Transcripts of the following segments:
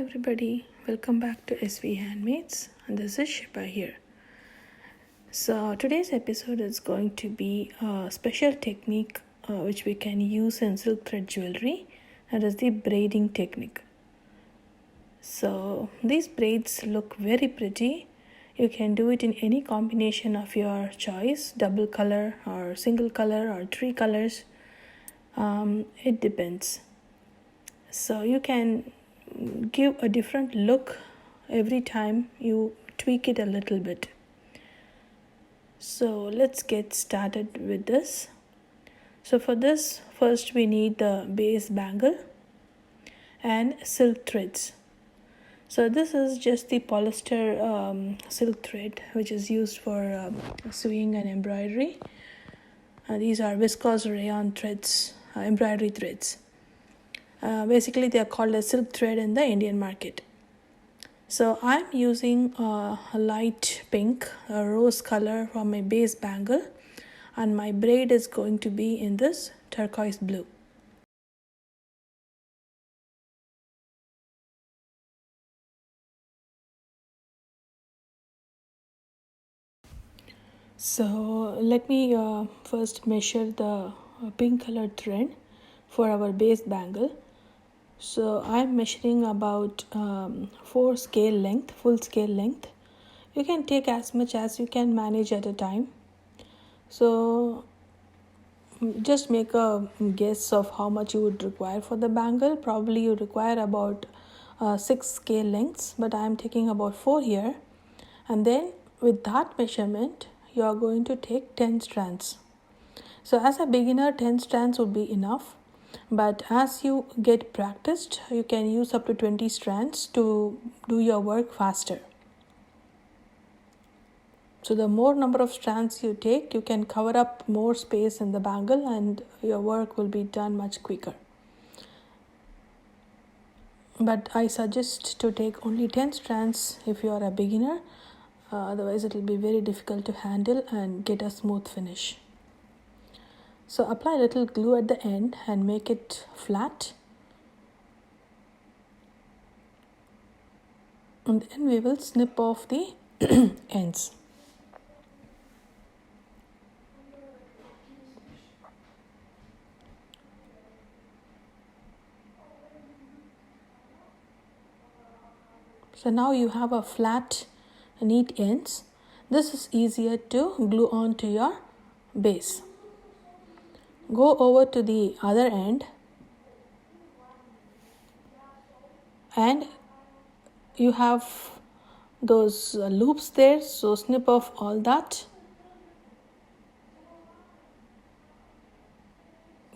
everybody, welcome back to SV Handmaids, and this is Shiba here. So today's episode is going to be a special technique which we can use in silk thread jewelry, that is the braiding technique. So these braids look very pretty. You can do it in any combination of your choice, double color or single color or three colors. It depends. So you can give a different look every time you tweak it a little bit. So let's get started with this. So for this, first we need the base bangle and silk threads. So this is just the polyester silk thread which is used for sewing and embroidery. These are viscose rayon threads, embroidery threads. Basically they are called a silk thread in the Indian market. So I'm using a light pink, a rose color for my base bangle, and my braid is going to be in this turquoise blue. So let me first measure the pink colored thread for our base bangle. So I'm measuring about 4 scale length, full scale length. You can take as much as you can manage at a time. So just make a guess of how much you would require for the bangle. Probably you require about 6 scale lengths, but I'm taking about 4 here. And then with that measurement, you are going to take 10 strands. So as a beginner, 10 strands would be enough. But as you get practiced, you can use up to 20 strands to do your work faster. So the more number of strands you take, you can cover up more space in the bangle and your work will be done much quicker. But I suggest to take only 10 strands if you are a beginner. Otherwise it will be very difficult to handle and get a smooth finish. So apply a little glue at the end and make it flat. And then we will snip off the ends. So now you have a flat, neat ends. This is easier to glue on to your base. Go over to the other end and you have those loops there, so snip off all that.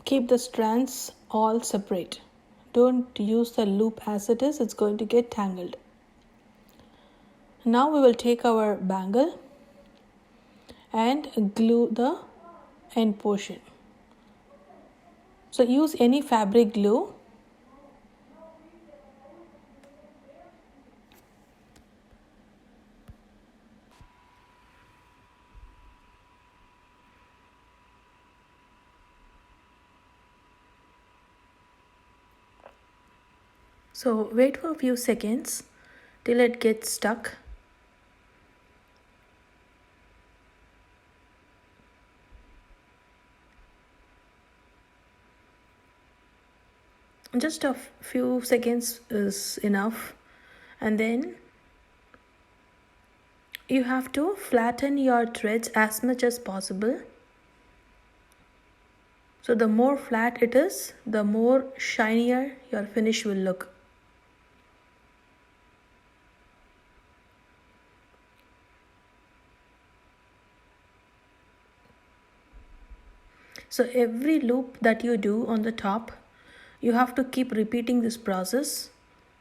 Keep the strands all separate. Don't use the loop as it is, it's going to get tangled. Now we will take our bangle and glue the end portion. So use any fabric glue. So wait for a few seconds till it gets stuck. Just a few seconds is enough, and then you have to flatten your threads as much as possible. So the more flat it is, the more shinier your finish will look. So every loop that you do on the top, you have to keep repeating this process.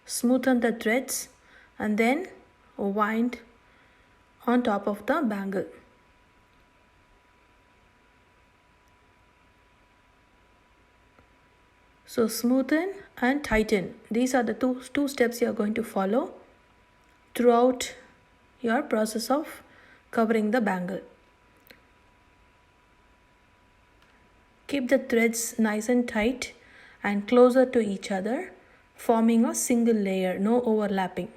Smoothen the threads and then wind on top of the bangle. So smoothen and tighten. These are the two steps you are going to follow throughout your process of covering the bangle. Keep the threads nice and tight and closer to each other forming a single layer, no overlapping.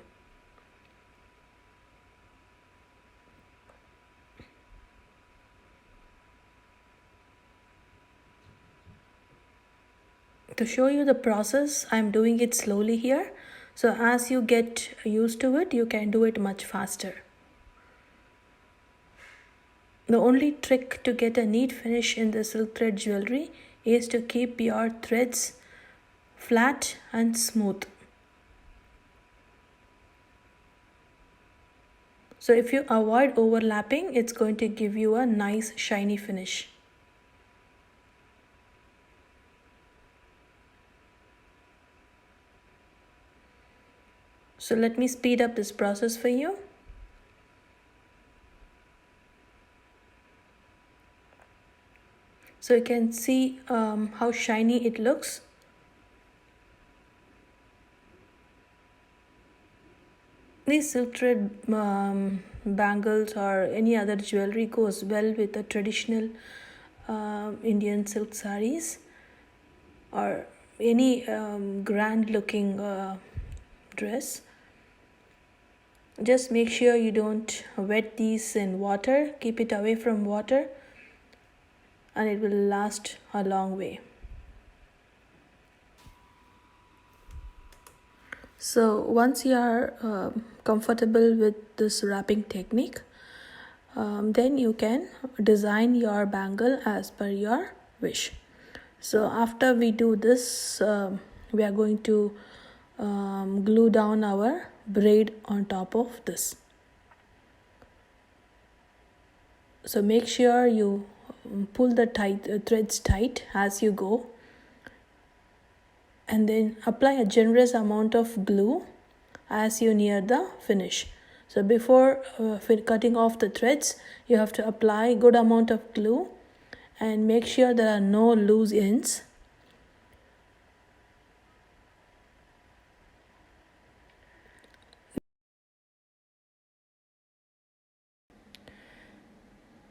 To show you the process, I'm doing it slowly here. So as you get used to it, you can do it much faster. The only trick to get a neat finish in the silk thread jewelry is to keep your threads flat and smooth. So if you avoid overlapping, it's going to give you a nice shiny finish. So let me speed up this process for you. So you can see how shiny it looks. These silk thread bangles or any other jewelry goes well with the traditional Indian silk saris or any grand looking dress. Just make sure you don't wet these in water. Keep it away from water and it will last a long way. So once you are comfortable with this wrapping technique, then you can design your bangle as per your wish. So after we do this, we are going to glue down our braid on top of this. So make sure you pull the threads tight as you go, and then apply a generous amount of glue as you near the finish. So before cutting off the threads, you have to apply good amount of glue and make sure there are no loose ends.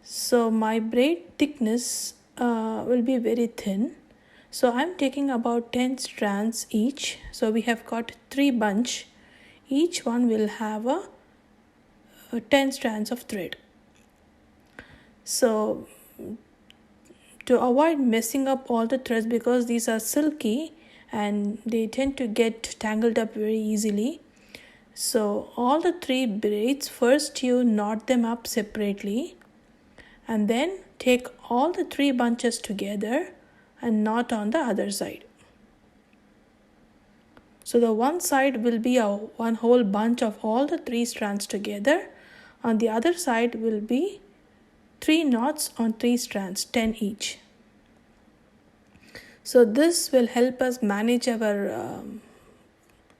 So my braid thickness will be very thin. So I'm taking about 10 strands each. So we have got 3 bunch. Each one will have a 10 strands of thread. So to avoid messing up all the threads, because these are silky and they tend to get tangled up very easily, so all the 3 braids, first you knot them up separately and then take all the 3 bunches together and knot on the other side. So the one side will be one whole bunch of all the 3 strands together. On the other side will be 3 knots on 3 strands, 10 each. So this will help us manage our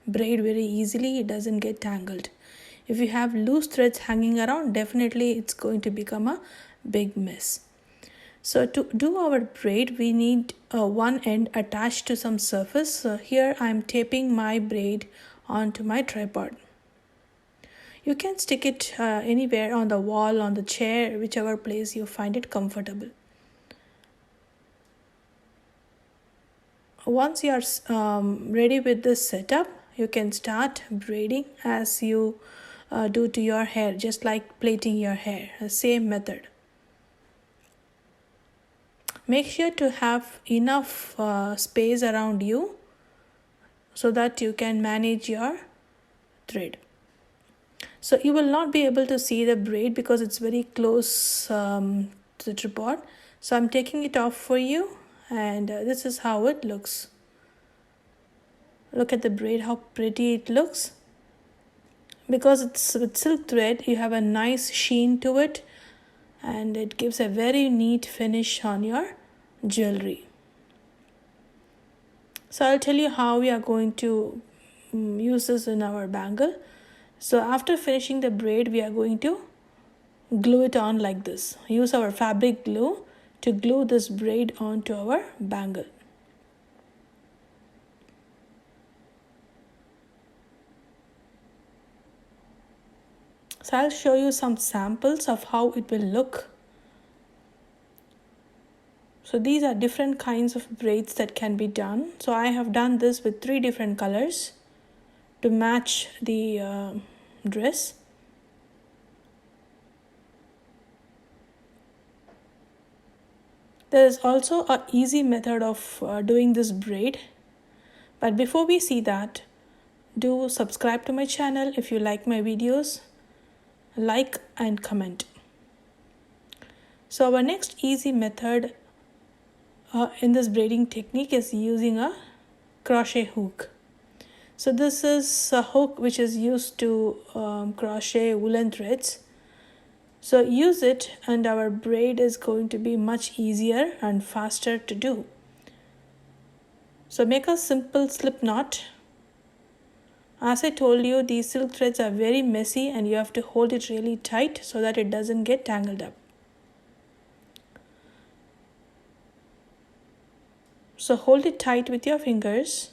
braid very easily. It doesn't get tangled. If you have loose threads hanging around, definitely it's going to become a big mess. So to do our braid, we need one end attached to some surface. So here I am taping my braid onto my tripod. You can stick it anywhere, on the wall, on the chair, whichever place you find it comfortable. Once you are ready with this setup, you can start braiding as you do to your hair, just like plaiting your hair, the same method. Make sure to have enough space around you so that you can manage your thread. So you will not be able to see the braid because it's very close to the tripod. So I'm taking it off for you, and this is how it looks. Look at the braid, how pretty it looks. Because it's with silk thread, you have a nice sheen to it, and it gives a very neat finish on your jewelry. So I'll tell you how we are going to use this in our bangle. So after finishing the braid, we are going to glue it on like this. Use our fabric glue to glue this braid onto our bangle. So I'll show you some samples of how it will look. So these are different kinds of braids that can be done. So I have done this with 3 different colors to match the dress. There is also an easy method of doing this braid. But before we see that, do subscribe to my channel if you like my videos, like and comment. So our next easy method in this braiding technique is using a crochet hook. So this is a hook which is used to crochet woolen threads. So use it and our braid is going to be much easier and faster to do. So make a simple slip knot. As I told you, these silk threads are very messy and you have to hold it really tight so that it doesn't get tangled up. So hold it tight with your fingers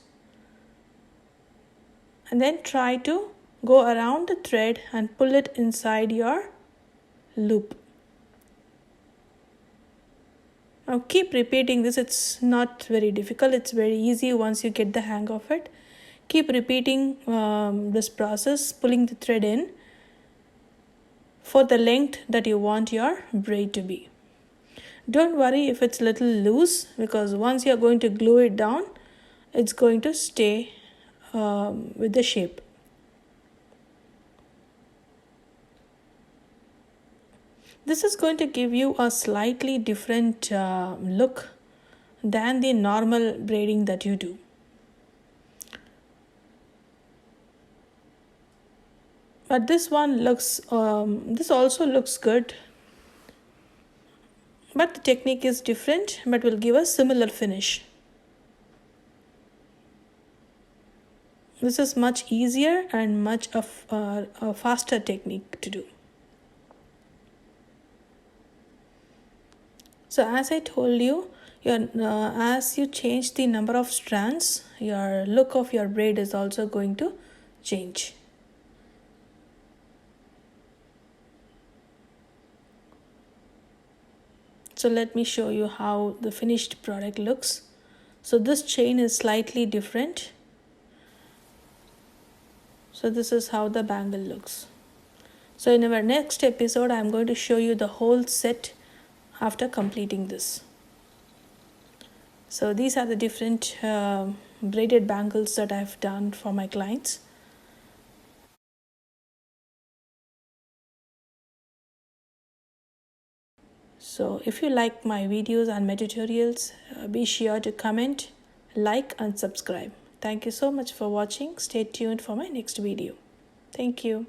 and then try to go around the thread and pull it inside your loop. Now keep repeating this. It's not very difficult. It's very easy once you get the hang of it. Keep repeating this process, pulling the thread in for the length that you want your braid to be. Don't worry if it's a little loose, because once you're going to glue it down, it's going to stay with the shape. This is going to give you a slightly different look than the normal braiding that you do. But this one looks, this also looks good. But the technique is different, but will give a similar finish. This is much easier and much of a faster technique to do. So as I told you, as you change the number of strands, your look of your braid is also going to change. So let me show you how the finished product looks. So this chain is slightly different. So this is how the bangle looks. So in our next episode, I'm going to show you the whole set after completing this. So these are the different braided bangles that I've done for my clients. So if you like my videos and my tutorials, be sure to comment, like and subscribe. Thank you so much for watching. Stay tuned for my next video. Thank you.